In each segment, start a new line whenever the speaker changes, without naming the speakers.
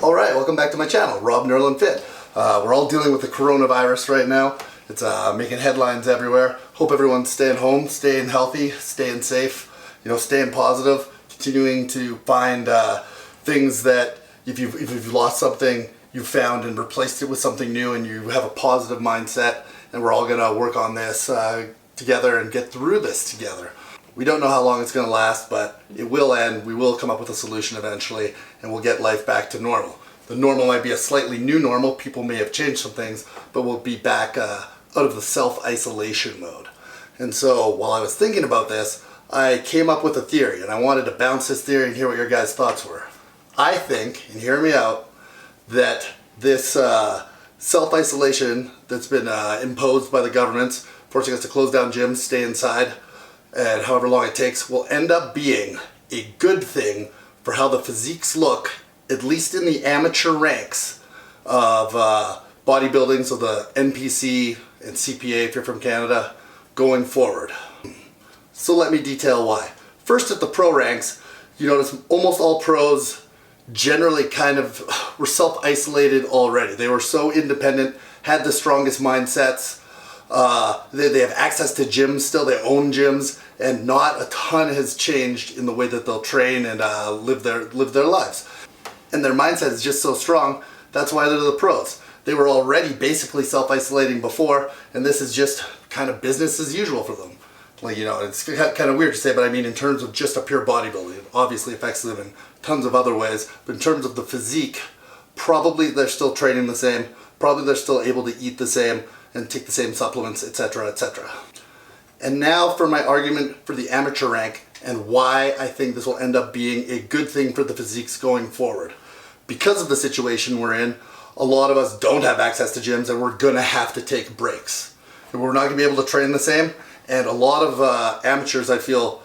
Alright, welcome back to my channel, Rob Nerlin Fit. We're all dealing with the coronavirus right now. It's making headlines everywhere. Hope everyone's staying home, staying healthy, staying safe, staying positive, continuing to find things that if you've lost something, you've found and replaced it with something new, and you have a positive mindset, and we're all going to work on this together and get through this together. We don't know how long it's going to last, but it will end. We will come up with a solution eventually, and we'll get life back to normal. The normal might be a slightly new normal. People may have changed some things, but we'll be back out of the self-isolation mode. And so while I was thinking about this, I came up with a theory, and I wanted to bounce this theory and hear what your guys' thoughts were. I think, and hear me out, that this self-isolation that's been imposed by the governments, forcing us to close down gyms, stay inside, and however long it takes, will end up being a good thing for how the physiques look, at least in the amateur ranks of bodybuilding, so the NPC and CPA if you're from Canada, going forward. So let me detail why. First, at the pro ranks, you notice almost all pros generally kind of were self-isolated already. They were so independent, had the strongest mindsets. They have access to gyms still, they own gyms, and not a ton has changed in the way that they'll train and live their lives. And their mindset is just so strong, that's why they're the pros. They were already basically self-isolating before, and this is just kind of business as usual for them. Like, it's kind of weird to say, but I mean in terms of just a pure bodybuilding. It obviously affects them in tons of other ways, but in terms of the physique, probably they're still training the same, probably they're still able to eat the same, and take the same supplements, etc., etc. And now for my argument for the amateur rank and why I think this will end up being a good thing for the physiques going forward. Because of the situation we're in, a lot of us don't have access to gyms, and we're gonna have to take breaks. And we're not gonna be able to train the same, and a lot of amateurs, I feel,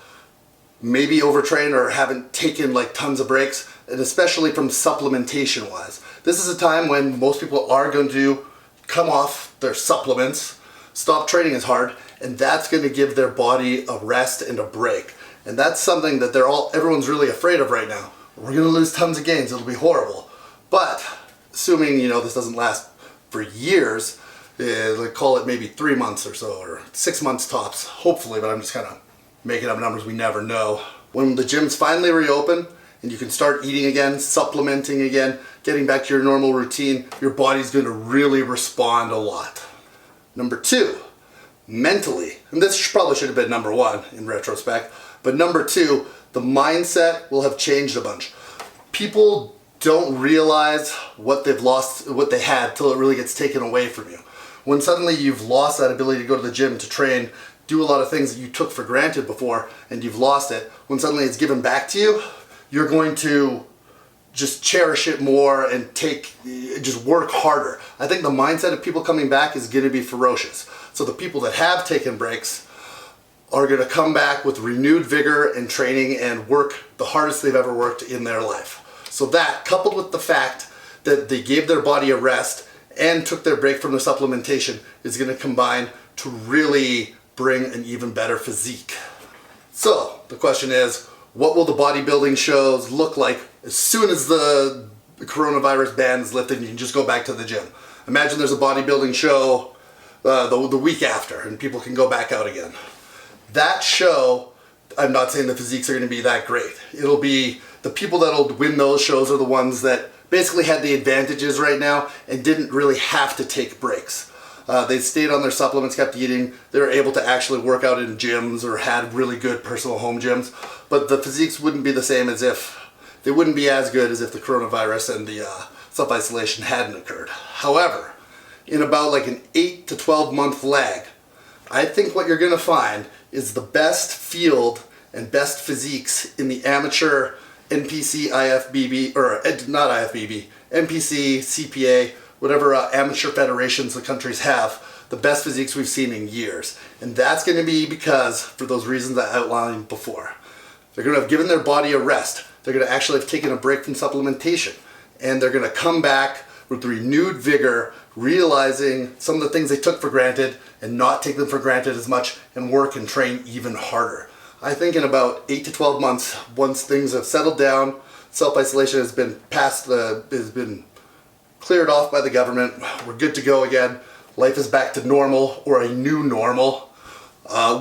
maybe overtrained or haven't taken like tons of breaks, and especially from supplementation wise. This is a time when most people are going to come off their supplements, stop training as hard, and that's going to give their body a rest and a break. And that's something that everyone's really afraid of right now. We're going to lose tons of gains, it'll be horrible. But assuming this doesn't last for years, like call it maybe 3 months or so, or 6 months tops, hopefully, but I'm just kind of making up numbers, we never know. When the gyms finally reopen and you can start eating again, supplementing again, getting back to your normal routine, your body's going to really respond a lot. Number 2, mentally, and this probably should have been number 1 in retrospect, but number 2, the mindset will have changed a bunch. People don't realize what they've lost, what they had, till it really gets taken away from you. When suddenly you've lost that ability to go to the gym, to train, do a lot of things that you took for granted before, and you've lost it, when suddenly it's given back to you, you're going to just cherish it more and just work harder. I think the mindset of people coming back is going to be ferocious. So the people that have taken breaks are going to come back with renewed vigor and training and work the hardest they've ever worked in their life. So that, coupled with the fact that they gave their body a rest and took their break from the supplementation, is going to combine to really bring an even better physique. So the question is, what will the bodybuilding shows look like as soon as the coronavirus ban is lifted and you can just go back to the gym? Imagine there's a bodybuilding show the week after and people can go back out again. That show, I'm not saying the physiques are going to be that great. It'll be the people that'll win those shows are the ones that basically had the advantages right now and didn't really have to take breaks. They stayed on their supplements, kept eating. They were able to actually work out in gyms or had really good personal home gyms. But the physiques wouldn't be the same they wouldn't be as good as if the coronavirus and the self-isolation hadn't occurred. However, in about like an 8 to 12 month lag, I think what you're going to find is the best field and best physiques in the amateur NPC, IFBB, or not IFBB, NPC, CPA, whatever amateur federations the countries have, the best physiques we've seen in years. And that's going to be because, for those reasons I outlined before. They're going to have given their body a rest. They're going to actually have taken a break from supplementation. And they're going to come back with renewed vigor, realizing some of the things they took for granted and not take them for granted as much, and work and train even harder. I think in about 8 to 12 months, once things have settled down, Self-isolation has been cleared off by the government. We're good to go again. Life is back to normal, or a new normal.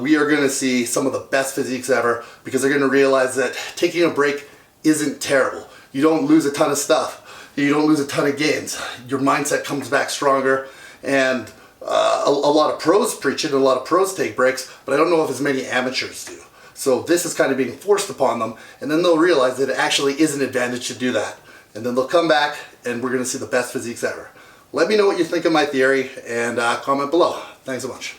We are going to see some of the best physiques ever, because they're going to realize that taking a break isn't terrible. You don't lose a ton of stuff. You don't lose a ton of gains. Your mindset comes back stronger, and a lot of pros preach it, and a lot of pros take breaks, but I don't know if as many amateurs do. So this is kind of being forced upon them, and then they'll realize that it actually is an advantage to do that. And then they'll come back, and we're going to see the best physiques ever. Let me know what you think of my theory, and comment below. Thanks so much.